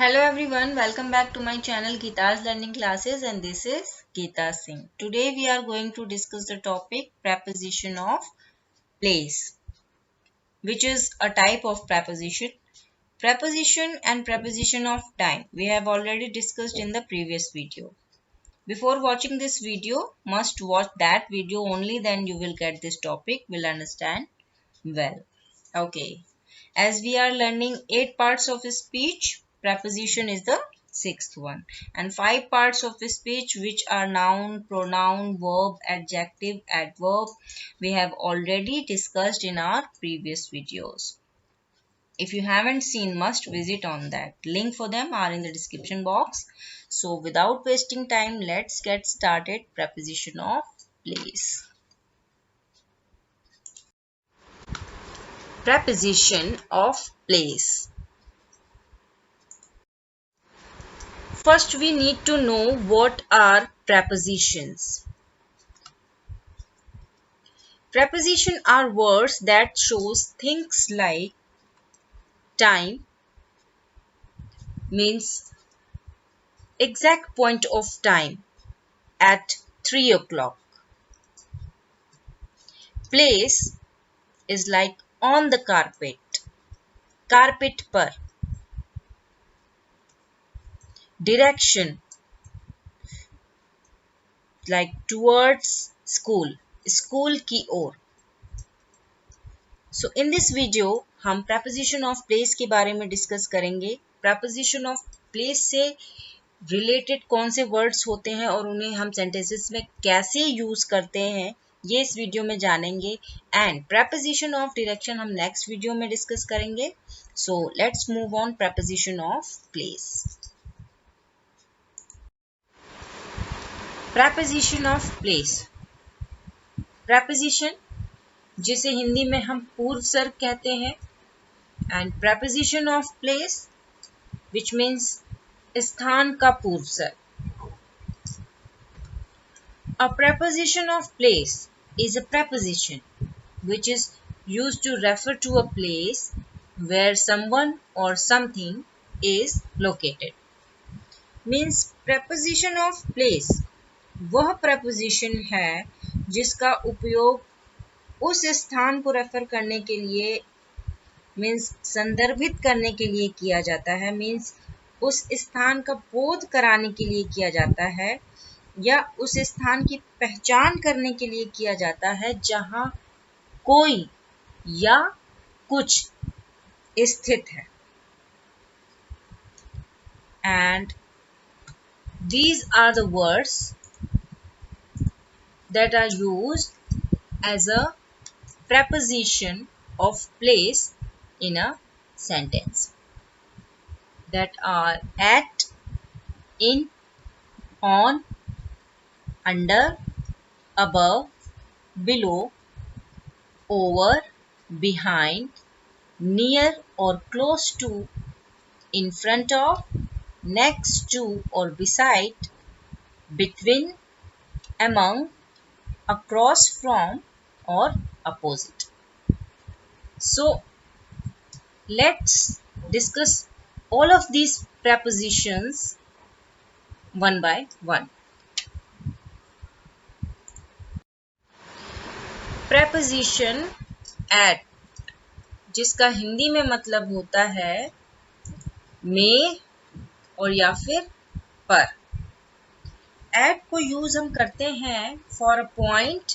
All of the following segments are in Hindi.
Hello everyone, welcome back to my channel Geeta's Learning Classes, and this is Geeta Singh. Today we are going to discuss the topic preposition of place, which is a type of preposition. Preposition and preposition of time we have already discussed in the previous video. Before watching this video, must watch that video only, then you will get this topic, will understand well. Okay, as we are learning 8 parts of speech, preposition is the 6th one, and 5 parts of speech, which are noun, pronoun, verb, adjective, adverb, we have already discussed in our previous videos. If you haven't seen, must visit on that. Link for them are in the description box. So without wasting time, let's get started. Preposition of place. Preposition of place. First, we need to know what are prepositions. Preposition are words that shows things like time, means exact point of time at 3 o'clock. Place is like on the carpet, carpet par. Direction like towards school, school की ओर. So in this video हम preposition of place के बारे में डिस्कस करेंगे. Preposition of place से रिलेटेड कौन से वर्ड्स होते हैं और उन्हें हम सेंटेंसेस में कैसे यूज करते हैं, ये इस वीडियो में जानेंगे. एंड preposition of direction हम नेक्स्ट वीडियो में डिस्कस करेंगे. So let's move on. preposition of place. preposition of place. preposition जिसे हिंदी में हम पूर्व सर्ग कहते हैं, and preposition of place which means स्थान का पूर्व सर्ग. A preposition of place is a preposition which is used to refer to a place where someone or something is located. Means preposition of place वह preposition है जिसका उपयोग उस स्थान को रेफर करने के लिए, मीन्स संदर्भित करने के लिए किया जाता है, मीन्स उस स्थान का बोध कराने के लिए किया जाता है, या उस स्थान की पहचान करने के लिए किया जाता है जहां कोई या कुछ स्थित है. And these are the words that are used as a preposition of place in a sentence, that are at, in, on, under, above, below, over, behind, near or close to, in front of, next to or beside, between, among, across from or opposite. So let's discuss all of these prepositions one by one. Preposition at, जिसका हिंदी में मतलब होता है में और या फिर पर. at को यूज हम करते हैं फॉर अ पॉइंट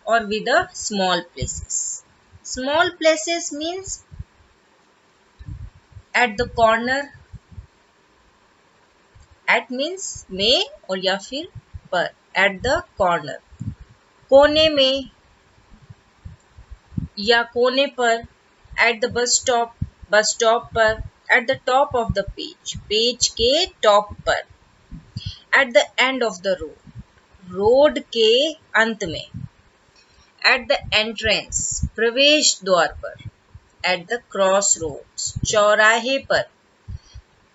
और with a small places. Small places means at the corner. at means में और या फिर पर. at the corner, कोने में या कोने पर. at the bus stop, bus stop पर. at the top of the page, page के टॉप पर. at the end of the road, road के अंत में. at the entrance, प्रवेश द्वार पर. at the crossroads, चौराहे पर.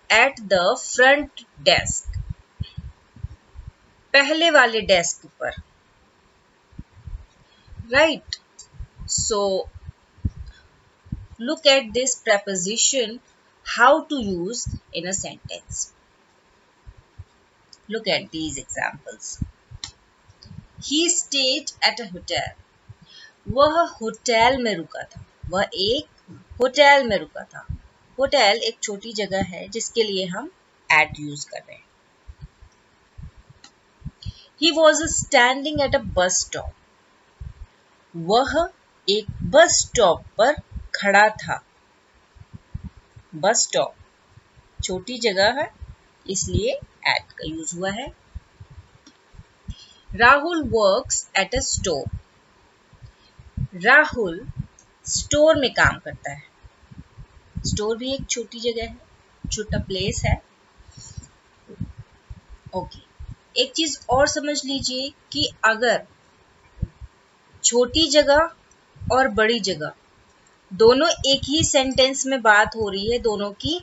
at the front desk, पहले वाले डेस्क पर. right? So look at this preposition. how to use in a sentence. Look at these examples. He stayed at a hotel. वह होटल में रुका था. वह एक होटल में रुका था. होटल एक छोटी जगह है जिसके लिए हम at यूज कर रहे हैं. He was standing at a bus stop. वह एक बस स्टॉप पर खड़ा था. बस स्टॉप छोटी जगह है इसलिए at का यूज हुआ है. Rahul works at a store. Rahul store में काम करता है. स्टोर भी एक छोटी जगह है, छोटा प्लेस है. ओके, एक चीज और समझ लीजिए कि अगर छोटी जगह और बड़ी जगह दोनों एक ही सेंटेंस में बात हो रही है दोनों की,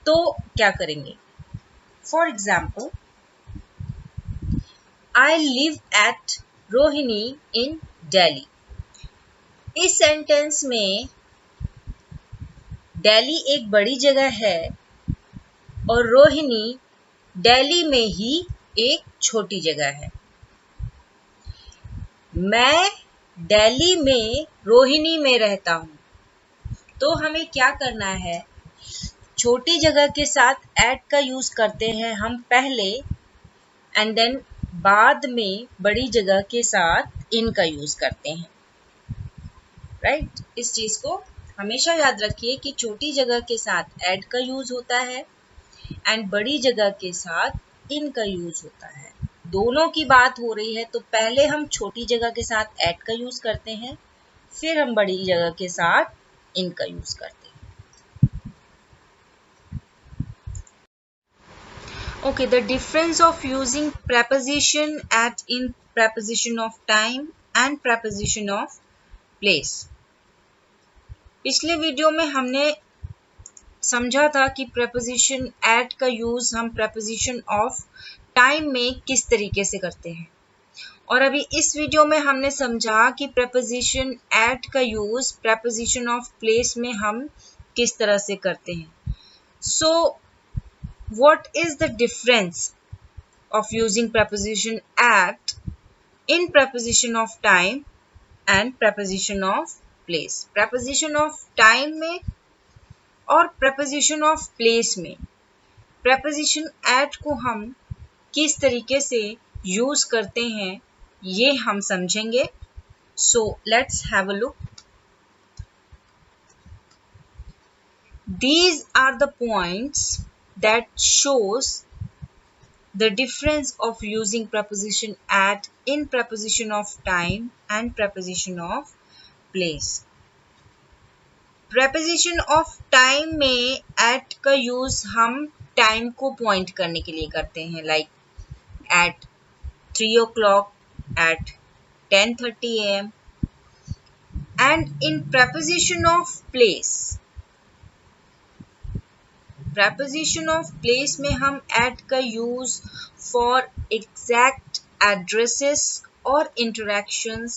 तो क्या करेंगे? For example, I live at Rohini in Delhi. इस सेंटेंस में दिल्ली एक बड़ी जगह है और रोहिणी दिल्ली में ही एक छोटी जगह है. मैं दिल्ली में रोहिणी में रहता हूँ. तो हमें क्या करना है? छोटी जगह के साथ एट का यूज करते हैं हम पहले, एंड देन बाद में बड़ी जगह के साथ इन का यूज करते हैं. राइट? इस चीज को हमेशा याद रखिए कि छोटी जगह के साथ एट का यूज होता है एंड बड़ी जगह के साथ इन का यूज होता है. दोनों की बात हो रही है तो पहले हम छोटी जगह के साथ एट का यूज करते हैं, फिर हम बड़ी जगह के साथ इन का यूज करते हैं. Okay, the difference of using preposition at in preposition of time and preposition of place. पिछले वीडियो में हमने समझा था कि preposition at का यूज हम preposition of time में किस तरीके से करते हैं, और अभी इस वीडियो में हमने समझा कि preposition at का यूज preposition of place में हम किस तरह से करते हैं. So what is the difference of using preposition at in preposition of time and preposition of place? Preposition of time में और preposition of place में preposition at को हम किस तरीके से यूज करते हैं ये हम समझेंगे. So let's have a look. These are the points that shows the difference of using preposition at in preposition of time and preposition of place. Preposition of time में at का use हम time को point करने के लिए करते हैं, like at 3 o'clock, at 10:30 a.m. And in preposition of place, preposition of place में हम at का use for exact addresses और interactions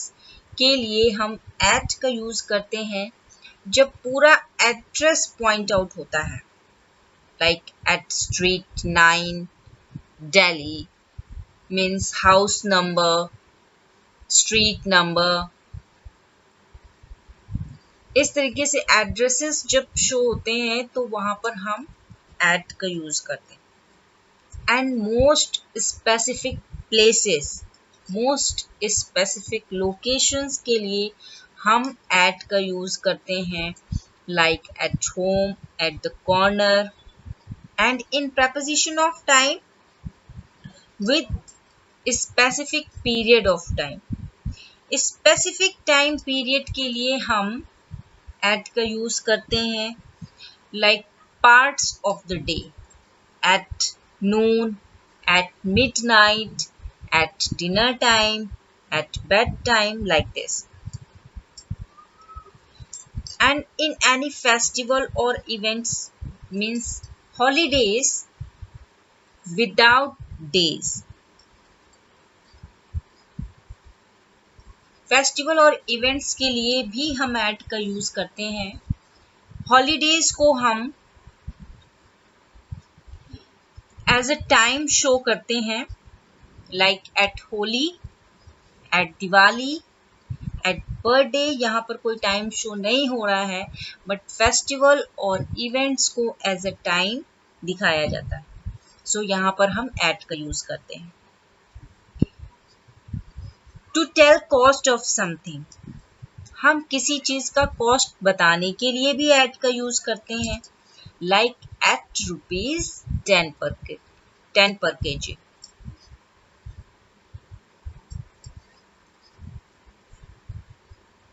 के लिए हम at का use करते हैं जब पूरा address point out होता है, like at street 9 Delhi means house number, street number. इस तरीके से addresses जब शो होते हैं तो वहां पर हम at का यूज करते हैं. And most specific places, most specific locations के लिए हम at का यूज करते हैं, like at home, at the corner. And in preposition of time with specific period of time, specific time period के लिए हम at का यूज करते हैं, like parts of the day, at noon, at midnight, at dinner time, at bedtime, like this. And in any festival or events means holidays without days. Festival और इवेंट्स के लिए भी हम at का यूज करते हैं. हॉलीडेज को हम एज अ टाइम शो करते हैं, like at Holi, at Diwali, at birthday. यहाँ पर कोई टाइम शो नहीं हो रहा है, बट फेस्टिवल और इवेंट्स को एज अ टाइम दिखाया जाता है। सो यहाँ पर हम एट का यूज करते हैं। To tell cost of something, हम किसी चीज का कॉस्ट बताने के लिए भी एट का यूज करते हैं, लाइक एट रुपीज 10 पर KG.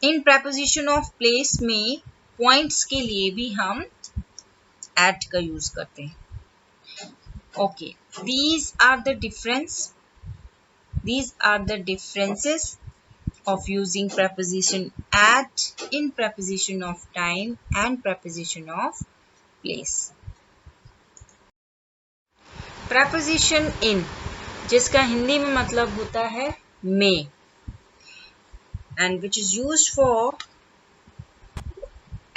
In preposition of place में पॉइंट्स के लिए भी हम एट का यूज करते हैं। Okay, these are the differences of using preposition at in preposition of time and preposition of place. preposition in, जिसका हिंदी में मतलब होता है में, and which is used for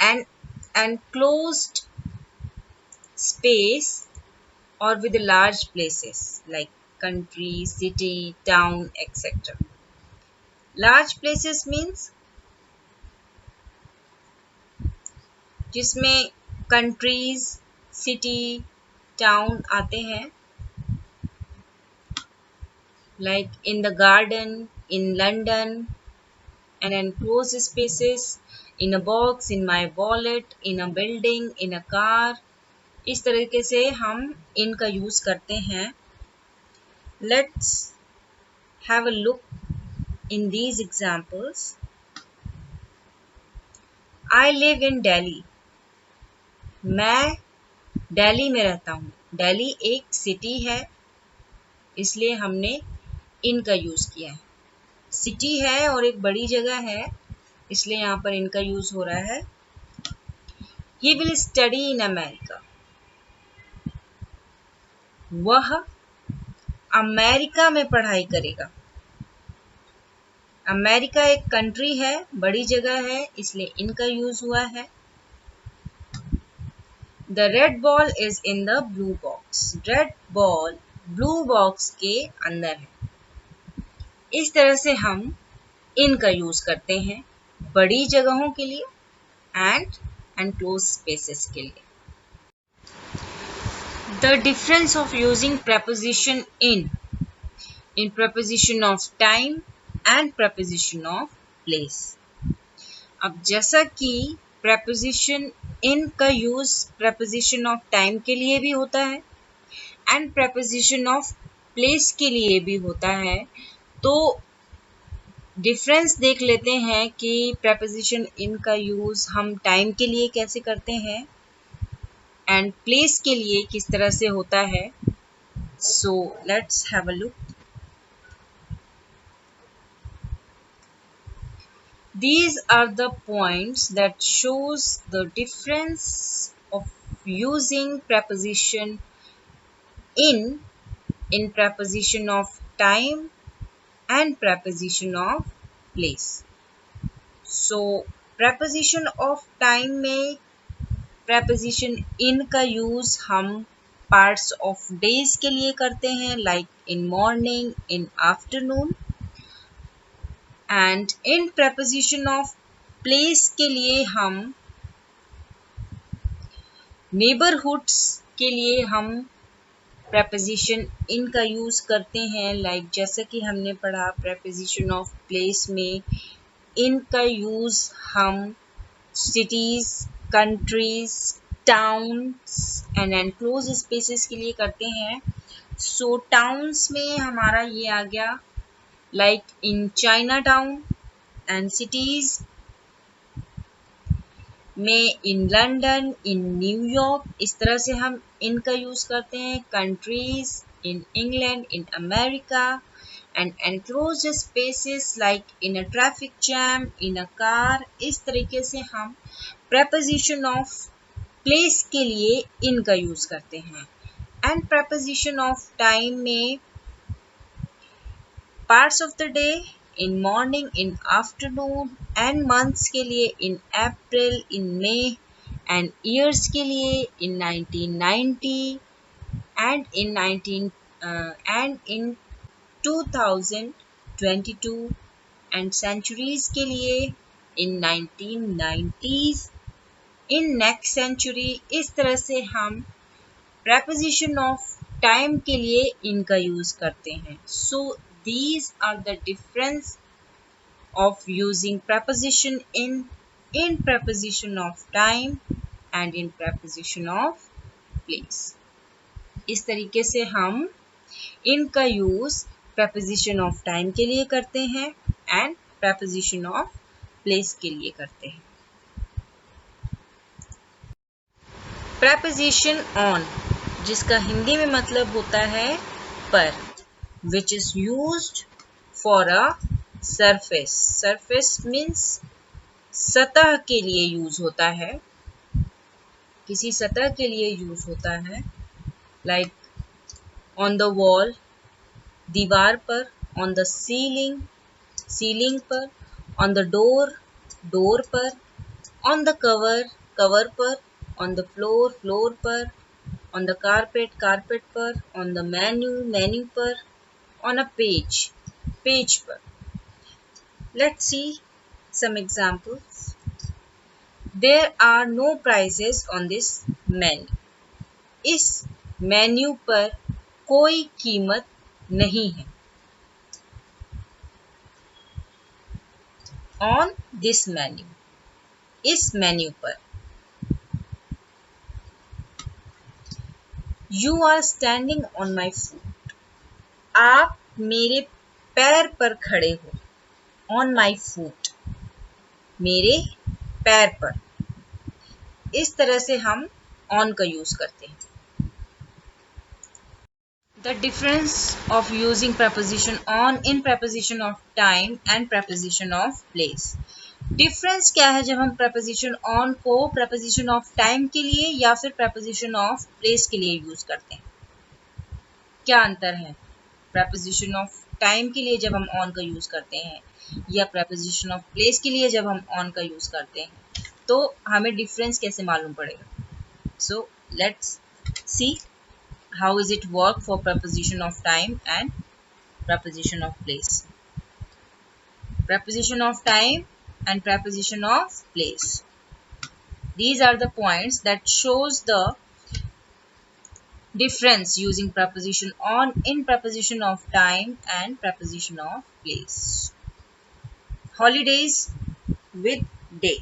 an enclosed space or with large places like country, city, town, etc. Large places means जिसमें countries, city, town आते हैं, like in the garden, in London, and enclosed spaces, in a box, in my wallet, in a building, in a car. इस तरीके से हम इनका यूज करते हैं। Let's have a look in these examples. I live in Delhi. मैं दिल्ली में रहता हूँ। दिल्ली एक सिटी है, इसलिए हमने इनका यूज किया है। सिटी है और एक बड़ी जगह है, इसलिए यहाँ पर इनका यूज हो रहा है। He will study in America. वह अमेरिका में पढ़ाई करेगा। अमेरिका एक कंट्री है, बड़ी जगह है, इसलिए इनका यूज हुआ है। The red ball is in the blue box. Red ball blue box के अंदर है। इस तरह से हम इनका यूज करते हैं बड़ी जगहों के लिए एंड enclosed स्पेसेस के लिए। The difference of using preposition in preposition of time and preposition of place. अब जैसा कि preposition in का यूज preposition of time के लिए भी होता है and preposition of place के लिए भी होता है, तो डिफरेंस देख लेते हैं कि preposition in का यूज हम टाइम के लिए कैसे करते हैं एंड प्लेस के लिए किस तरह से होता है। So let's have a look. These are the points that shows the difference of using preposition in preposition of time and preposition of place. So preposition of time में preposition in का यूज हम parts of days के लिए करते हैं, like in morning, in afternoon, and in preposition of place के लिए हम neighborhoods के लिए हम preposition in का यूज करते हैं, like जैसा कि हमने पढ़ा preposition of place में in का यूज हम cities, countries, towns and enclosed spaces के लिए करते हैं। So towns में हमारा ये आ गया like in Chinatown, and cities में in London, in New York। इस तरह से हम इनका यूज करते हैं। Countries in England, in America, and enclosed spaces like in a traffic jam, in a car। इस तरीके से हम preposition of place के लिए इनका यूज करते हैं and preposition of time में parts of the day, in morning, in afternoon, and months के लिए in April, in May, and years के लिए in 1990 and in 2022 and centuries के लिए in 1990s, in next century। इस तरह से हम preposition of time के लिए इनका यूज करते हैं। So these are the difference of using preposition in preposition of time and in preposition of place। इस तरीके से हम इनका यूज preposition of time के लिए करते हैं and preposition of place के लिए करते हैं। preposition on, जिसका हिंदी में मतलब होता है पर, which is used for a surface। surface means सतह के लिए यूज होता है, किसी सतह के लिए यूज होता है। like on the wall, दीवार पर, on the ceiling, सीलिंग पर, on the door, डोर पर, on the cover, कवर पर, on the floor, फ्लोर पर, on the carpet, कारपेट पर, on the menu, मेन्यू पर, on a page, पेज पर। Let's see some examples. There are no prices on this menu. इस मेन्यू पर कोई कीमत नहीं है। On this menu, इस मेन्यू पर। You are standing on my foot. आप मेरे पैर पर खड़े हो। On my foot, मेरे पैर पर। इस तरह से हम on का यूज करते हैं। The difference of using preposition on in preposition of time and preposition of place। Difference क्या है जब हम preposition on को preposition of time के लिए या फिर preposition of place के लिए यूज करते हैं? क्या अंतर है preposition of time के लिए जब हम on का यूज करते हैं या preposition of place के लिए जब हम on का यूज करते हैं, तो हमें डिफरेंस कैसे मालूम पड़ेगा? So let's see how is it work for preposition of time and preposition of place। preposition of time and preposition of place, these are the points that shows the difference using preposition on in preposition of time and preposition of place। holidays with day।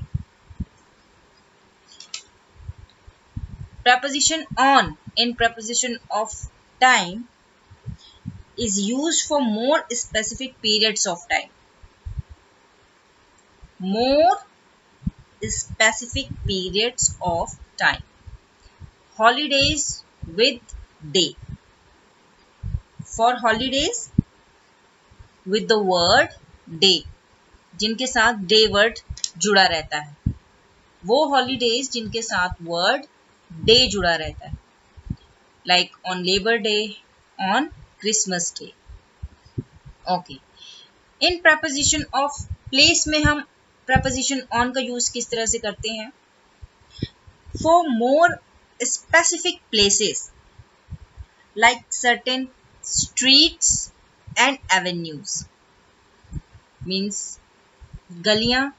preposition on in preposition of time is used for more specific periods of time। more specific periods of time। holidays with day। for holidays with the word day, जिनके साथ day word जुड़ा रहता है, वो holidays जिनके साथ word day जुड़ा रहता है, like on Labor Day, on Christmas Day। okay, in preposition of place में हम preposition on का यूज किस तरह से करते हैं? for more specific places like certain streets and avenues, means गलियां,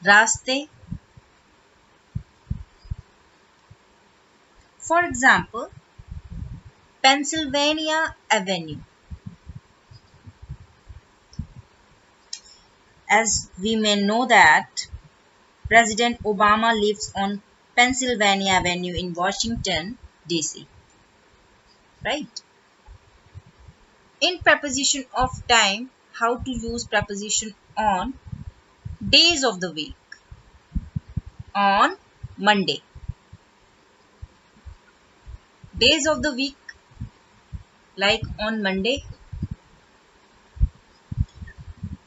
रास्ते। for example, Pennsylvania Avenue, as we may know that President Obama lives on Pennsylvania Avenue in Washington DC, right? in preposition of time, how to use preposition on? days of the week, on Monday। days of the week, like on Monday।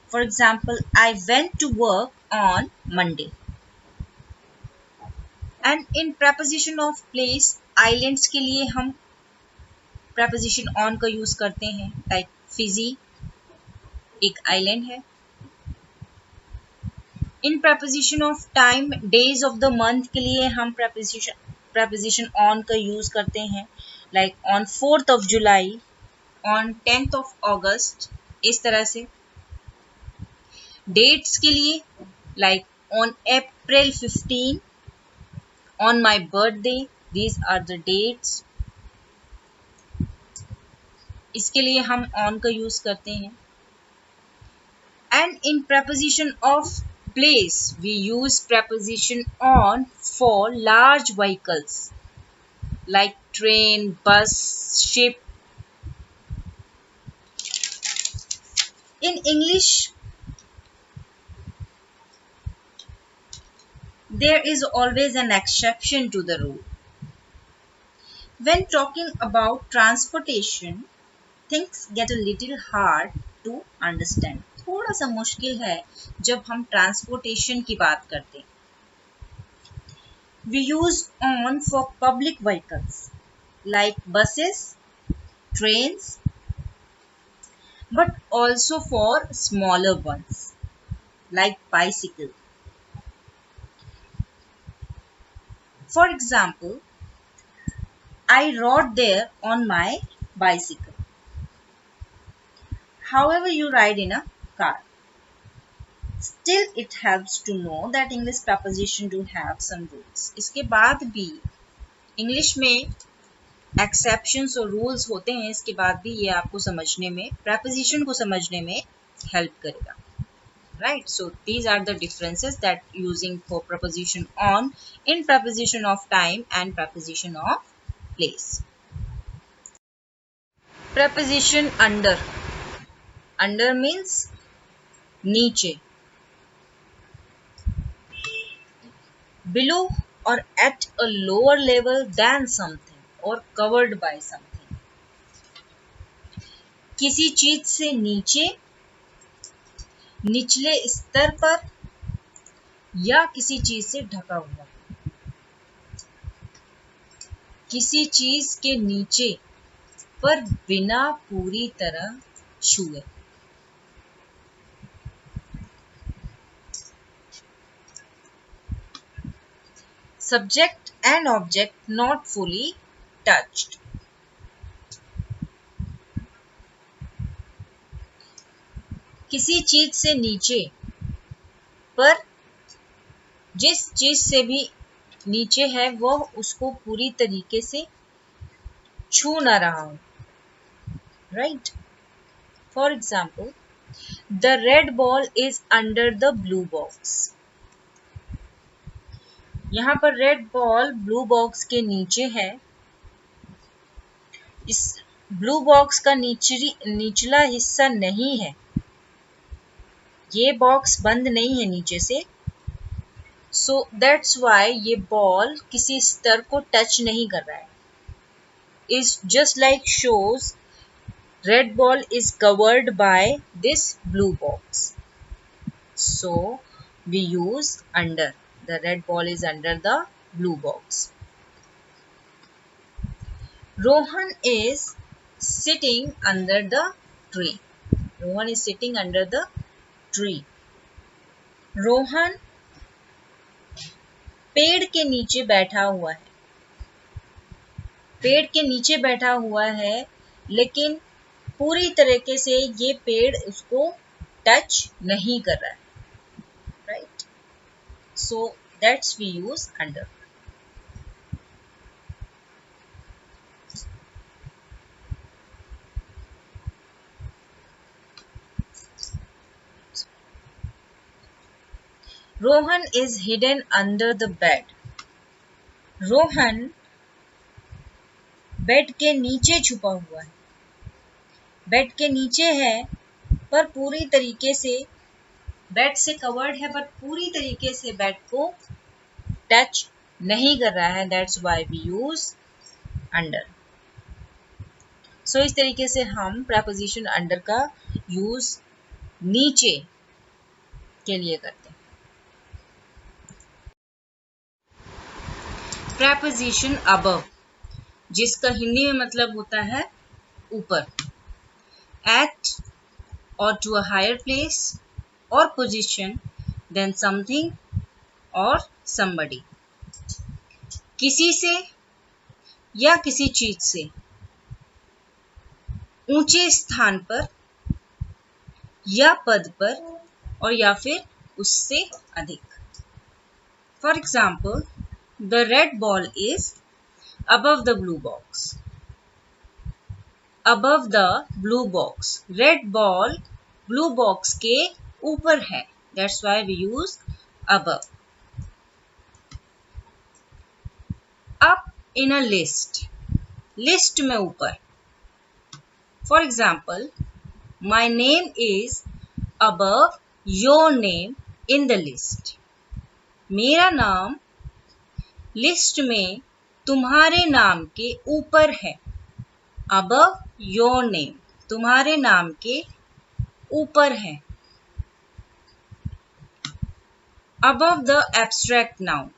for example, I went to work on Monday। and in preposition of place, islands के लिए हम preposition on का यूज करते हैं, like Fiji एक island है। in preposition of time, days of the month के लिए हम preposition preposition on का यूज करते हैं, like on 4th of July, on 10th of August, इस तरह से. Dates के लिए like on April 15, on my birthday, these are the dates. इसके लिए हम on का यूज करते हैं. And in preposition of place, we use preposition on for large vehicles like train, bus, ship. In English, there is always an exception to the rule. When talking about transportation, things get a little hard to understand. थोड़ा सा मुश्किल है जब हम ट्रांसपोर्टेशन की बात करते हैं. We use on for public vehicles like buses, trains, but also for smaller ones like bicycle. For example, I rode there on my bicycle. However, you ride in a car. Still, it helps to know that English preposition do have some rules. इसके बाद भी English में exceptions और rules होते हैं. इसके बाद भी ये आपको समझने में, preposition को समझने में help करेगा. Right? So these are the differences that using for preposition on in preposition of time and preposition of place. Preposition under. Under means नीचे. Below or at a lower level than something or covered by something. किसी चीज से नीचे, निचले स्तर पर या किसी चीज से ढका हुआ. किसी चीज के नीचे पर बिना पूरी तरह छुए. Subject and object not fully touched. किसी चीज से नीचे पर जिस चीज से भी नीचे है वह उसको पूरी तरीके से छू ना रहा हो. Right? For example, the red ball is under the blue box. यहाँ पर रेड बॉल ब्लू बॉक्स के नीचे है. इस ब्लू बॉक्स का निचला हिस्सा नहीं है. ये बॉक्स बंद नहीं है नीचे से. सो दैट्स वाई ये बॉल किसी स्तर को टच नहीं कर रहा है. Is just like shows red ball is covered by this blue box. So we use under. The red ball is under the blue box. Rohan is sitting under the tree. Rohan is sitting under the tree. Rohan पेड़ के नीचे बैठा हुआ है. पेड़ के नीचे बैठा हुआ है लेकिन पूरी तरीके से ये पेड़ उसको टच नहीं कर रहा है. Right? So that's we use under. Rohan is hidden under the bed. Rohan bed के नीचे छुपा हुआ है. बेड के नीचे है पर पूरी तरीके से बेड से कवर्ड है, पर पूरी तरीके से बेड को टच नहीं कर रहा है. That's why we use under. So इस तरीके से हम preposition अंडर का यूज नीचे के लिए करते हैं. preposition above, जिसका हिंदी में मतलब होता है ऊपर. at or to a higher place or position than something or somebody. किसी से या किसी चीज से ऊंचे स्थान पर या पद पर और या फिर उससे अधिक। For example, the red ball is above the blue box. Above the blue box. Red ball blue box के ऊपर है. That's why we use above. Up in a list. List में ऊपर. For example, my name is above your name in the list. मेरा नाम लिस्ट में तुम्हारे नाम के ऊपर है। above your name, तुम्हारे नाम के ऊपर है। above the abstract noun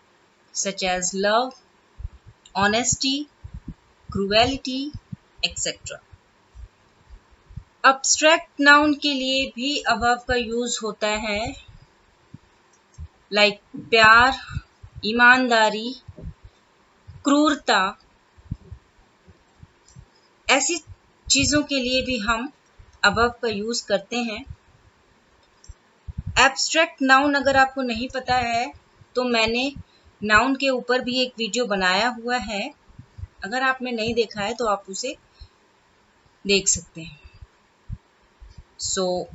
such as love, honesty, cruelty, etc. abstract noun के लिए भी above का यूज होता है, लाइक प्यार, ईमानदारी, क्रूरता, ऐसी चीजों के लिए भी हम above का यूज करते हैं। एब्स्ट्रैक्ट नाउन अगर आपको नहीं पता है तो मैंने नाउन के ऊपर भी एक वीडियो बनाया हुआ है, अगर आपने नहीं देखा है तो आप उसे देख सकते हैं। सो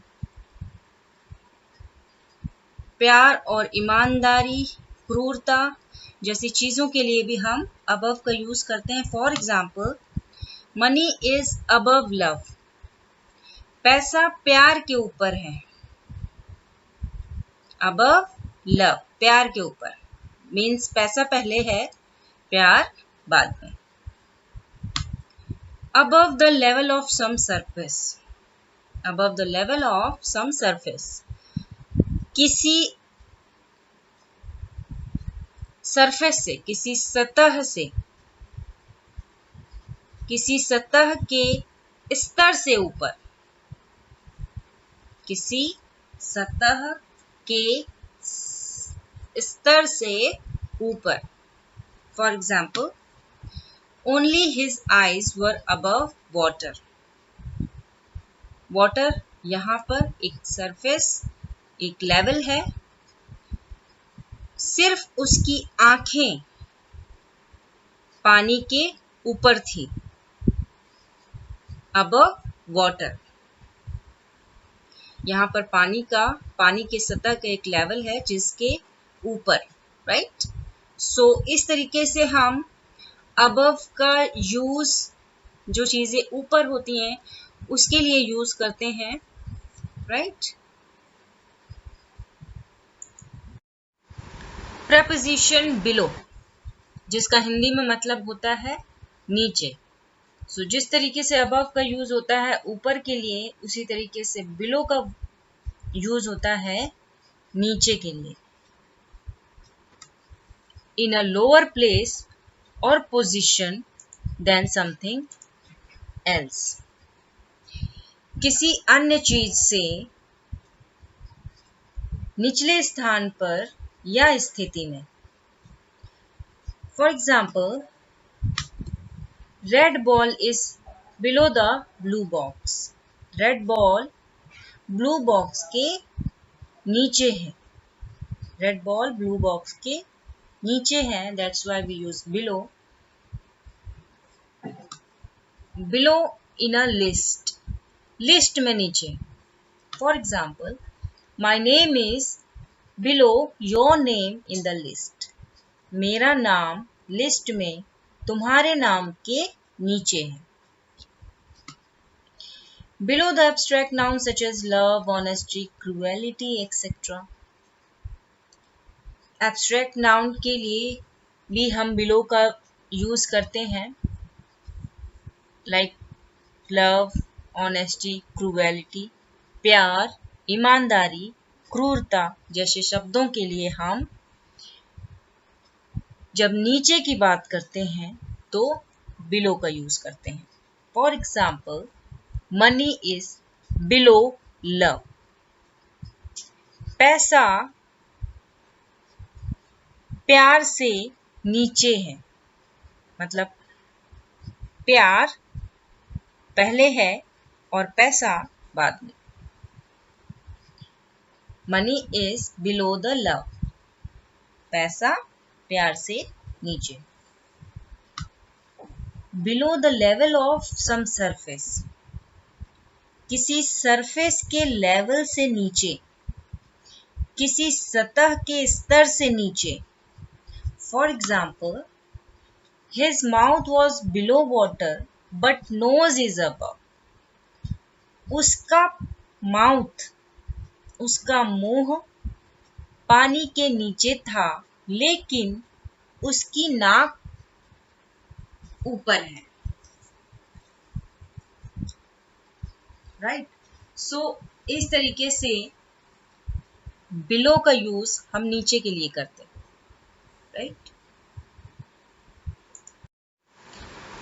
प्यार और ईमानदारी, क्रूरता जैसी चीजों के लिए भी हम above का यूज करते हैं। For example, money is above love, पैसा प्यार के ऊपर है। above लव, प्यार के ऊपर, मीन्स पैसा पहले है, प्यार बाद में। above the level of some surface, above the level of some surface, किसी सरफेस से, किसी सतह से, किसी सतह के स्तर से ऊपर, किसी सतह के स्तर से ऊपर। For example, only his eyes were above water. Water यहाँ पर एक सरफेस, एक लेवल है, सिर्फ उसकी आंखें पानी के ऊपर थी। अबव वाटर, यहाँ पर पानी के सतह का एक लेवल है जिसके ऊपर, राइट। सो इस तरीके से हम अबव का यूज जो चीजें ऊपर होती हैं उसके लिए यूज करते हैं, राइट। प्रेपोजिशन बिलो, जिसका हिंदी में मतलब होता है नीचे। सो जिस तरीके से अबव का यूज होता है ऊपर के लिए, उसी तरीके से बिलो का यूज होता है नीचे के लिए। इन अ लोअर प्लेस और पोजिशन देन समथिंग एल्स, किसी अन्य चीज से निचले स्थान पर या स्थिति में। For example, red ball is below the blue box. Red ball blue box के नीचे है। रेड बॉल ब्लू बॉक्स के नीचे है, that's why we use below. Below in a list, list में नीचे। For example, my name is below your name in the list. मेरा नाम लिस्ट में तुम्हारे नाम के नीचे है। Below the abstract nouns such as love, honesty, cruelty, etc. Abstract noun के लिए भी हम below का यूज करते हैं, like love, honesty, cruelty, प्यार, ईमानदारी, क्रूरता जैसे शब्दों के लिए हम जब नीचे की बात करते हैं तो below का यूज करते हैं। For example, money is below love, पैसा प्यार से नीचे है। मतलब प्यार पहले है और पैसा बाद में। Money is below the love, पैसा प्यार से नीचे। Below the level of some surface, किसी सरफेस के लेवल से नीचे, किसी सतह के स्तर से नीचे। For example, his mouth was below water but nose is above, उसका माउथ, उसका मुंह पानी के नीचे था लेकिन उसकी नाक ऊपर है। राइट, सो इस तरीके से बिलो का यूज हम नीचे के लिए करते हैं। राइट,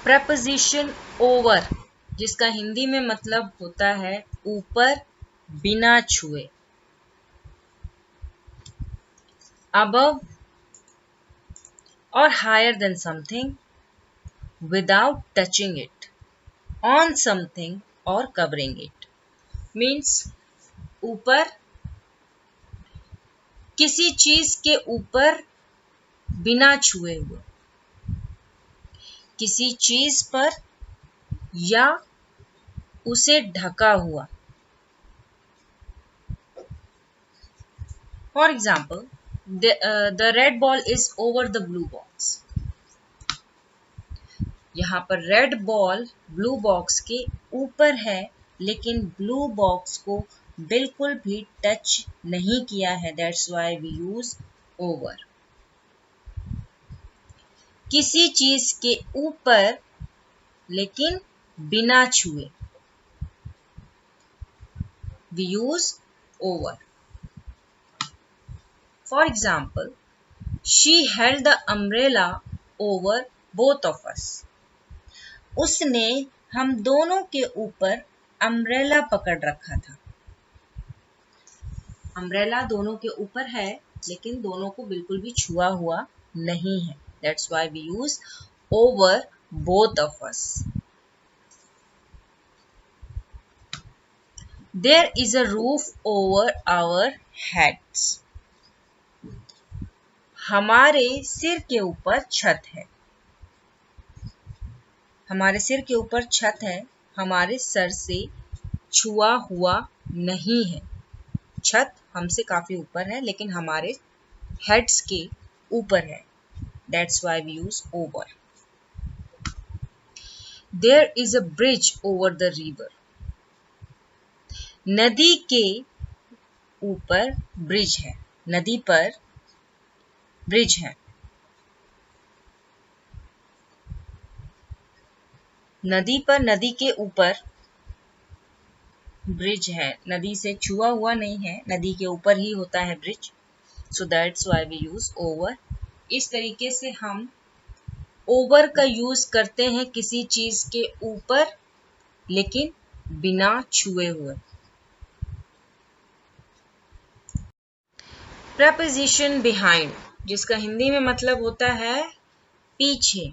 प्रपोजिशन ओवर, जिसका हिंदी में मतलब होता है ऊपर बिना छुए। above or higher than something without touching it, on something or covering it, means ऊपर, किसी चीज के ऊपर बिना छुए हुए, किसी चीज पर या उसे ढका हुआ। For example, the red ball is over the blue box. यहाँ पर रेड बॉल ब्लू बॉक्स के ऊपर है लेकिन ब्लू बॉक्स को बिल्कुल भी टच नहीं किया है, that's why we use over. किसी चीज के ऊपर लेकिन बिना छुए, we use over. For example, she held the umbrella over both of us, उसने हम दोनों के ऊपर अम्ब्रेला पकड़ रखा था। अम्ब्रेला दोनों के ऊपर है लेकिन दोनों को बिल्कुल भी छुआ हुआ नहीं है, that's why we use over both of us. There is a roof over our heads, हमारे सिर के ऊपर छत है। हमारे सिर के ऊपर छत है, हमारे सर से छुआ हुआ नहीं है। छत हमसे काफी ऊपर है लेकिन हमारे हेड्स के ऊपर है, that's why we use over. There is a bridge over the river, नदी के ऊपर ब्रिज है, नदी पर ब्रिज है। नदी पर, नदी के ऊपर ब्रिज है, नदी से छुआ हुआ नहीं है, नदी के ऊपर ही होता है bridge, so that's why we use over. इस तरीके से हम ओवर का यूज करते हैं किसी चीज के ऊपर लेकिन बिना छुए हुए। प्रपोजिशन बिहाइंड, जिसका हिंदी में मतलब होता है पीछे।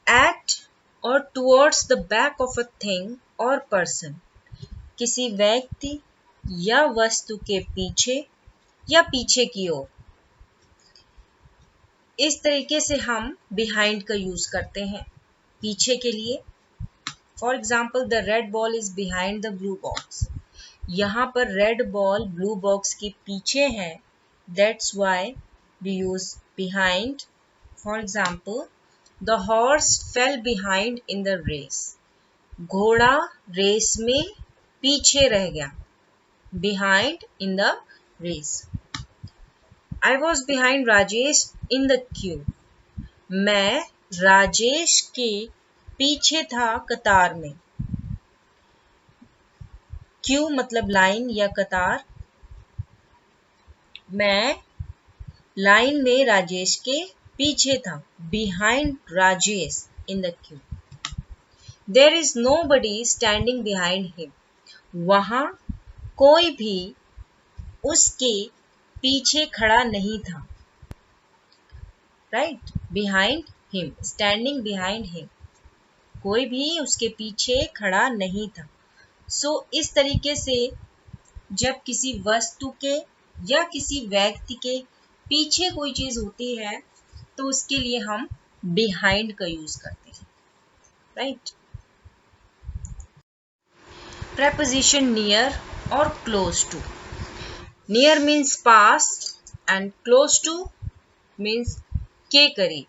एट और towards the back of a thing और पर्सन, किसी व्यक्ति या वस्तु के पीछे या पीछे की ओर। इस तरीके से हम बिहाइंड का यूज करते हैं पीछे के लिए। For example, the red ball is behind the blue box, यहाँ पर रेड बॉल ब्लू बॉक्स के पीछे है, that's why we use behind. For example, the horse fell behind in the race, घोड़ा रेस में पीछे रह गया, behind in the race. I was behind Rajesh in the queue, मैं राजेश के पीछे था कतार में। क्यू मतलब लाइन या कतार, मैं लाइन में राजेश के पीछे था, behind Rajesh in the queue। There is nobody standing behind him, वहां कोई भी उसके पीछे खड़ा नहीं था। Right, behind him, standing behind him, कोई भी उसके पीछे खड़ा नहीं था। सो इस तरीके से जब किसी वस्तु के या किसी व्यक्ति के पीछे कोई चीज होती है तो उसके लिए हम बिहाइंड का यूज करते हैं, right. Preposition near or close to. Near means pass and close to means के करीब.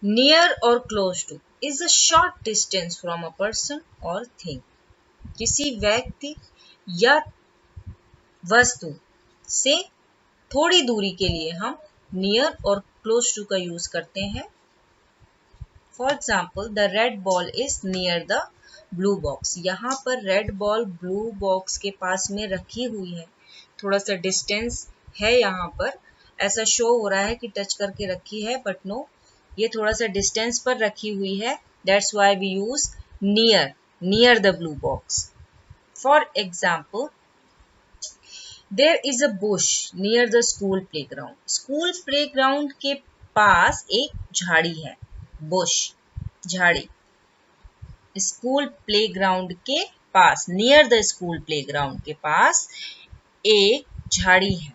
Near or close to is a short distance from a person or thing. किसी व्यक्ति या वस्तु से थोड़ी दूरी के लिए हम near और close to का यूज करते हैं. For example, the red ball is near the blue box. यहाँ पर red ball blue box के पास में रखी हुई है, थोड़ा सा डिस्टेंस है यहाँ पर, ऐसा शो हो रहा है कि टच करके रखी है, बट नो, ये थोड़ा सा डिस्टेंस पर रखी हुई है. That's why we use near the blue box. For example, there is a bush near the school playground. School playground के पास एक झाड़ी है, बुश झाड़ी. स्कूल प्लेग्राउंड के पास, नियर द स्कूल प्लेग्राउंड के पास एक झाड़ी है.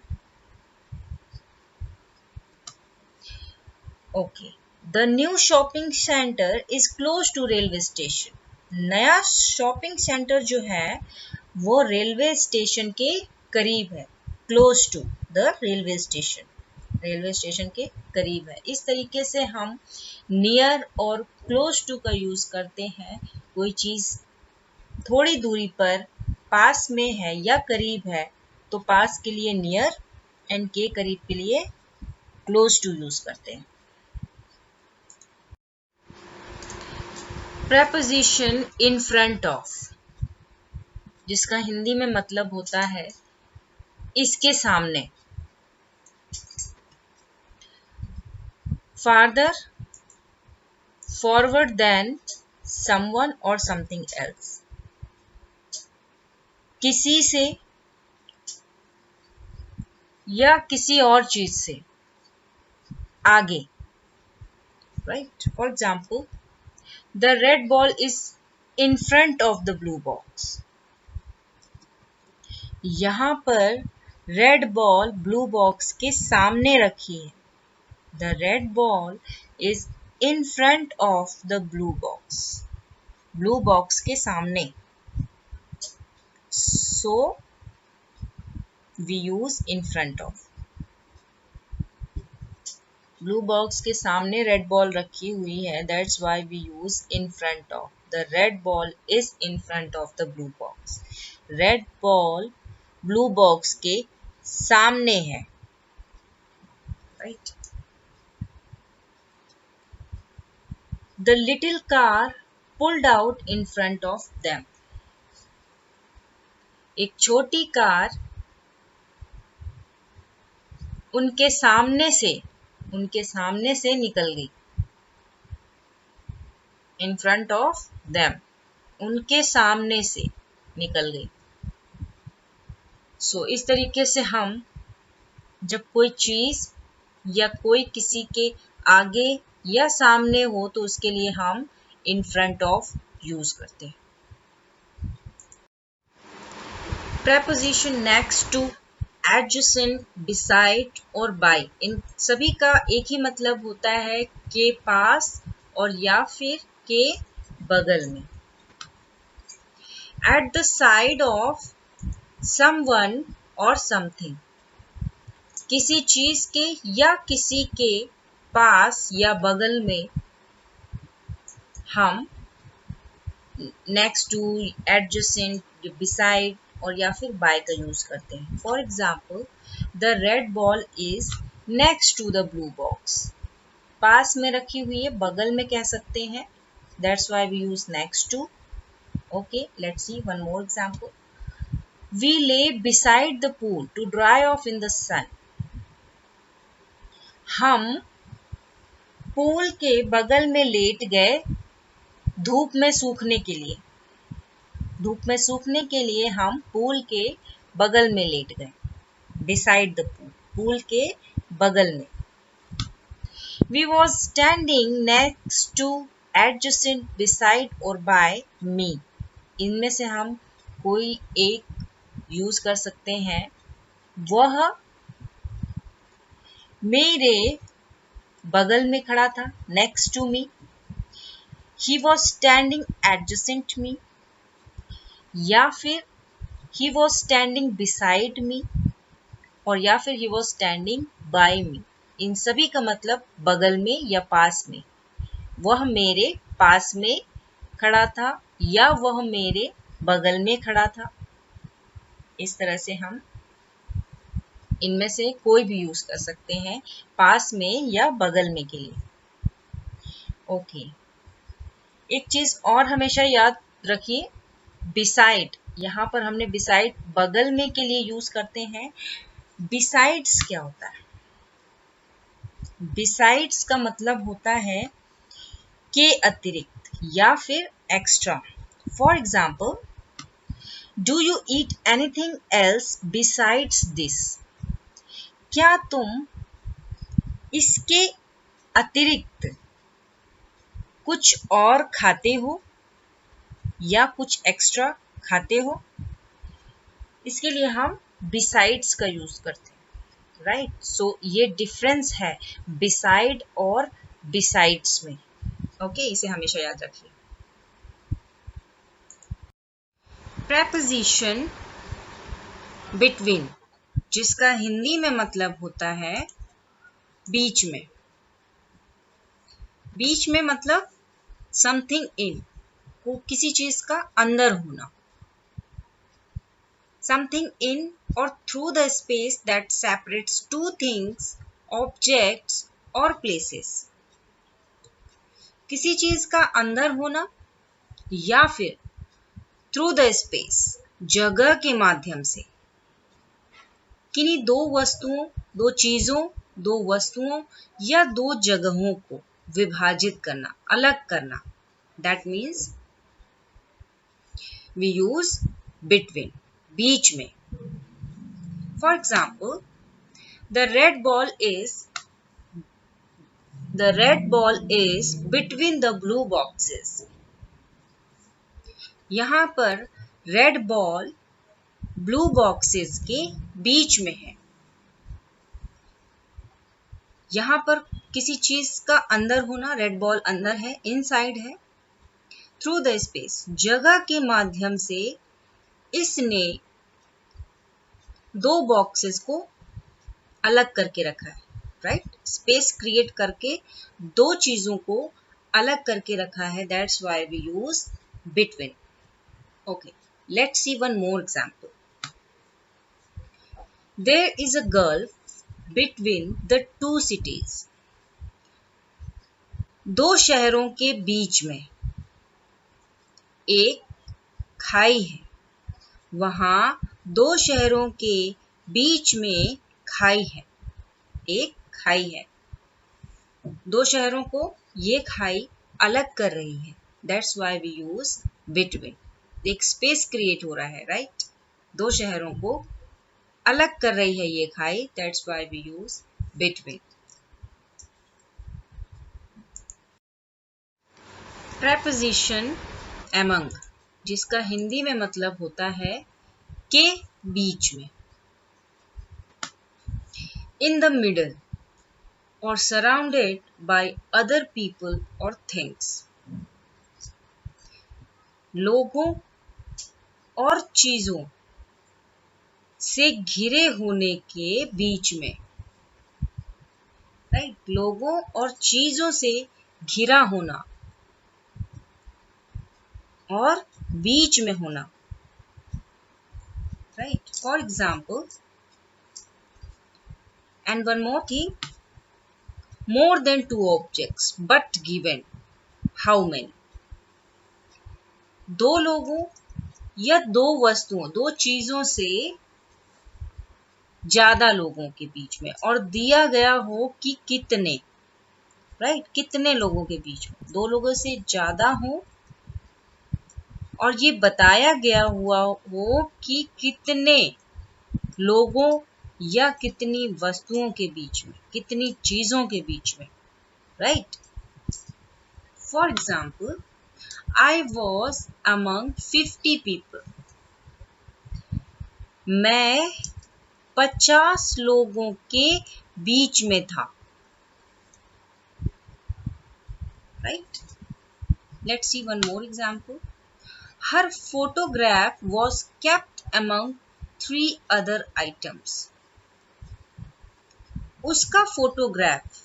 Okay, the new shopping centre is close to railway station. नया शॉपिंग सेंटर जो है वो रेलवे स्टेशन के करीब है. Close to the railway station, railway station के करीब है. इस तरीके से हम नियर और क्लोज टू का यूज करते हैं. कोई चीज थोड़ी दूरी पर पास में है या करीब है तो पास के लिए नियर एंड के करीब के लिए क्लोज टू यूज करते हैं. प्रेपोजिशन इन फ्रंट ऑफ, जिसका हिंदी में मतलब होता है इसके सामने. farther, forward than someone or something else. किसी से या किसी और चीज से आगे, right? For example, the red ball is in front of the blue box. यहाँ पर रेड बॉल ब्लू बॉक्स के सामने रखी है. The red ball is in front of the blue box. Blue box के सामने. So we use in front of. Blue box के सामने red ball रखी हुई है. That's why we use in front of. The red ball is in front of the blue box. Red ball blue box के सामने है. Right? The little car pulled out in front of them. एक छोटी कार उनके सामने से निकल गई. In front of them, उनके सामने से निकल गई. So इस तरीके से हम जब कोई चीज या कोई किसी के आगे या सामने हो तो उसके लिए हम इन फ्रंट ऑफ यूज करते हैं. Preposition next to, adjacent, beside और बाय, इन सभी का एक ही मतलब होता है के पास और या फिर के बगल में. At the side of someone और समथिंग, किसी चीज के या किसी के पास या बगल में हम नेक्स्ट टू, एडजेसेंट, बिसाइड और या फिर बाय का यूज करते हैं. For example, the red ball is next to the blue box. पास में रखी हुई है, बगल में कह सकते हैं. That's why we use next to. Okay, let's see one more example. We lay beside the pool to dry off in the sun. हम पूल के बगल में लेट गए धूप में सूखने के लिए. धूप में सूखने के लिए हम पूल के बगल में लेट गए. beside the pool, पूल के बगल में. We was standing next to, adjacent, beside और by me. इनमें से हम कोई एक यूज कर सकते हैं. वह मेरे बगल में खड़ा था, next to me. He was standing adjacent me. या फिर he was standing beside me. और या फिर he was standing by me. इन सभी का मतलब बगल में या पास में. वह मेरे पास में खड़ा था या वह मेरे बगल में खड़ा था. इस तरह से हम इनमें से कोई भी यूज कर सकते हैं पास में या बगल में के लिए. ओके, एक चीज और हमेशा याद रखिए, बिसाइड. यहाँ पर हमने बिसाइड बगल में के लिए यूज करते हैं. बिसाइड्स क्या होता है? बिसाइड्स का मतलब होता है के अतिरिक्त या फिर extra. For example, do you eat anything else besides this? क्या तुम इसके अतिरिक्त कुछ और खाते हो या कुछ एक्स्ट्रा खाते हो? इसके लिए हम बिसाइड्स का यूज करते हैं. राइट, सो ये डिफरेंस है बिसाइड और बिसाइड्स में. ओके, इसे हमेशा याद रखिए. प्रेपोजिशन बिटवीन, जिसका हिंदी में मतलब होता है बीच में. बीच में मतलब समथिंग इन, को किसी चीज का अंदर होना. Something in or through the space that separates two things, objects or places. किसी चीज का अंदर होना या फिर through the space, जगह के माध्यम से किन्हीं दो वस्तुओं, दो चीजों, दो वस्तुओं या दो जगहों को विभाजित करना, अलग करना. That means we use between, बीच में. For example, the red ball is between the blue boxes. यहाँ पर रेड बॉल ब्लू बॉक्सेस के बीच में है. यहाँ पर किसी चीज का अंदर होना, रेड बॉल अंदर है, इनसाइड है. थ्रू द स्पेस, जगह के माध्यम से इसने दो बॉक्सेस को अलग करके रखा है. राइट, स्पेस क्रिएट करके दो चीजों को अलग करके रखा है. That's why we use between. Okay, let's see one more example. There is a gulf between the two cities. दो शहरों के बीच में एक खाई है. वहां दो शहरों के बीच में खाई है, एक खाई है. दो शहरों को ये खाई अलग कर रही है. That's why we use between. एक स्पेस क्रिएट हो रहा है. राइट, दो शहरों को अलग कर रही है ये खाई. That's why we use between. Preposition among, जिसका हिंदी में मतलब होता है के बीच में. In the middle or surrounded by other people or things. लोगों और चीजों से घिरे होने के बीच में. राइट, लोगों और चीजों से घिरा होना और बीच में होना. Right, for example, and one more thing, more than two objects but given how many. दो लोगों या दो वस्तुओं, दो चीजों से ज्यादा लोगों के बीच में और दिया गया हो कि कितने. राइट, कितने लोगों के बीच में. दो लोगों से ज्यादा हो और ये बताया गया हुआ हो कि कितने लोगों या कितनी वस्तुओं के बीच में, कितनी चीजों के बीच में, right. For example, I was among 50 people. मैं 50 लोगों के बीच में था, right? Let's see one more example. Her photograph was kept among 3 other items. उसका फोटोग्राफ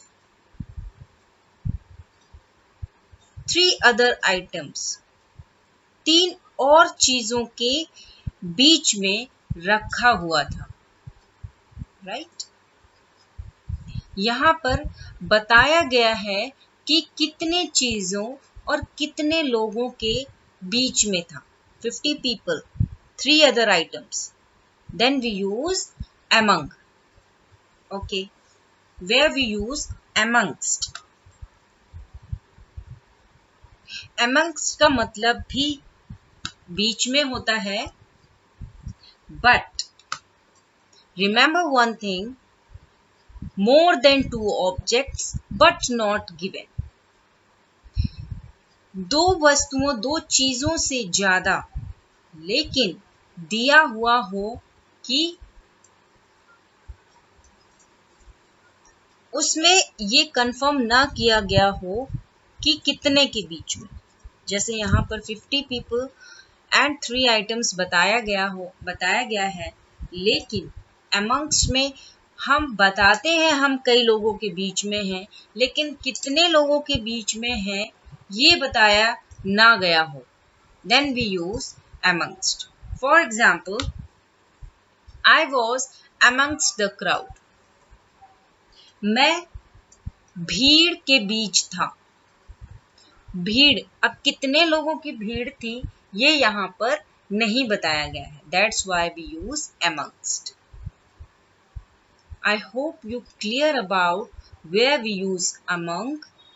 3 other items, 3 और चीजों के बीच में रखा हुआ था, राइट। यहाँ पर बताया गया है कि कितने चीजों और कितने लोगों के बीच में था। 50 people, 3 other items. Then we use among. Okay, where we use amongst. Amongst का मतलब भी बीच में होता है, but remember one thing, more than 2 objects but not given. 2 वस्तुओं, 2 चीजों से ज्यादा लेकिन दिया हुआ हो कि उसमें ये कंफर्म ना किया गया हो कि कितने के बीच में। जैसे यहाँ पर 50 people and 3 items बताया गया है, लेकिन amongst में हम बताते हैं हम कई लोगों के बीच में हैं, लेकिन कितने लोगों के बीच में हैं ये बताया ना गया हो। Then we use amongst. For example, I was amongst the crowd. मैं भीड़ के बीच था। भीड़, अब कितने लोगों की भीड़ थी ये यहाँ पर नहीं बताया गया है। That's why we use amongst. I hope you clear about where we use among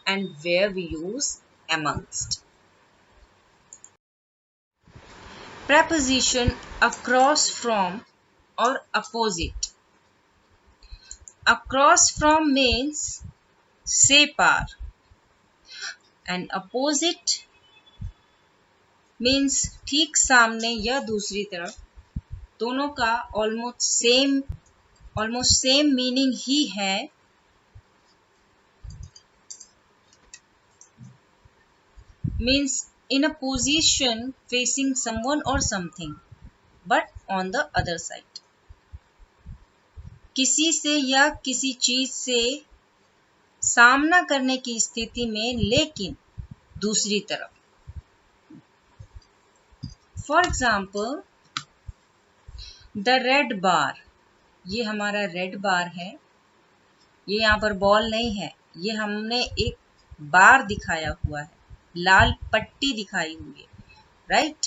and where we use amongst. Preposition across from or opposite. Across from means से पार, and opposite means ठीक सामने या दूसरी तरफ। दोनों का ऑलमोस्ट सेम मीनिंग ही है। Means in a position facing someone or something but on the other side. किसी से या किसी चीज से सामना करने की स्थिति में लेकिन दूसरी तरफ। फॉर एग्जाम्पल, द रेड बार, ये हमारा रेड बार है। ये यहाँ पर बॉल नहीं है, ये हमने एक बार दिखाया हुआ है, लाल पट्टी दिखाई हुई है, right.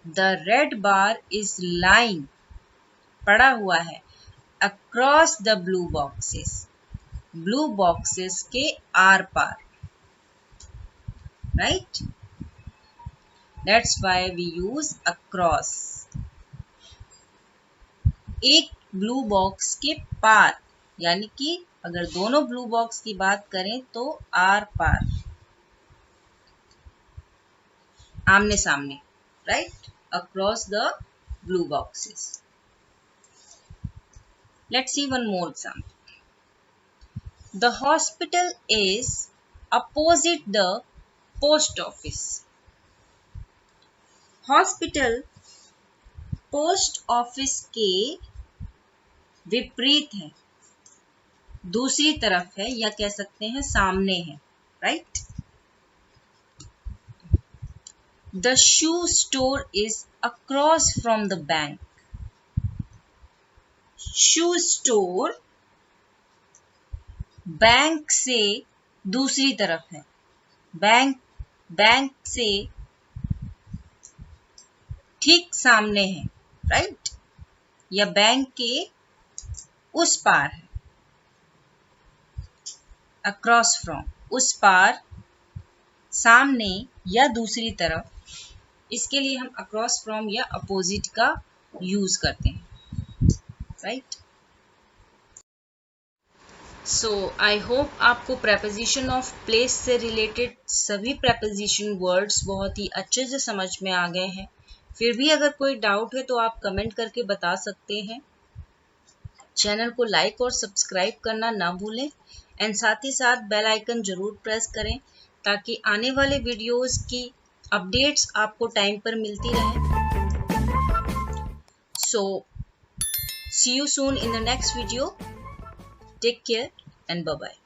The red bar is lying, पड़ा हुआ है, across the blue boxes, blue boxes के आर पार, right. That's why we use across. एक ब्लू बॉक्स के पार, यानी कि अगर दोनों ब्लू बॉक्स की बात करें तो आर पार, आमने सामने, right, across the blue boxes. Let's see one more example. The hospital is opposite the post office. Hospital post office के विपरीत है, दूसरी तरफ है, या कह सकते हैं सामने है, right. The shoe store is across from the bank. Shoe store bank से दूसरी तरफ है, बैंक से ठीक सामने है, राइट, या बैंक के उस पार है. अक्रॉस फ्रॉम, उस पार, सामने या दूसरी तरफ, इसके लिए हम अक्रॉस फ्रॉम या अपोजिट का यूज करते हैं. राइट। सो आई होप आपको प्रेपोजिशन ऑफ प्लेस से रिलेटेड सभी प्रेपोजिशन वर्ड्स बहुत ही अच्छे से समझ में आ गए हैं। फिर भी अगर कोई डाउट है तो आप कमेंट करके बता सकते हैं। चैनल को लाइक और सब्सक्राइब करना ना भूलें एंड साथ ही साथ बेल आइकन जरूर प्रेस करें ताकि आने वाले वीडियोस की अपडेट्स आपको टाइम पर मिलती रहे। So see you soon in the next video. Take care and bye-bye.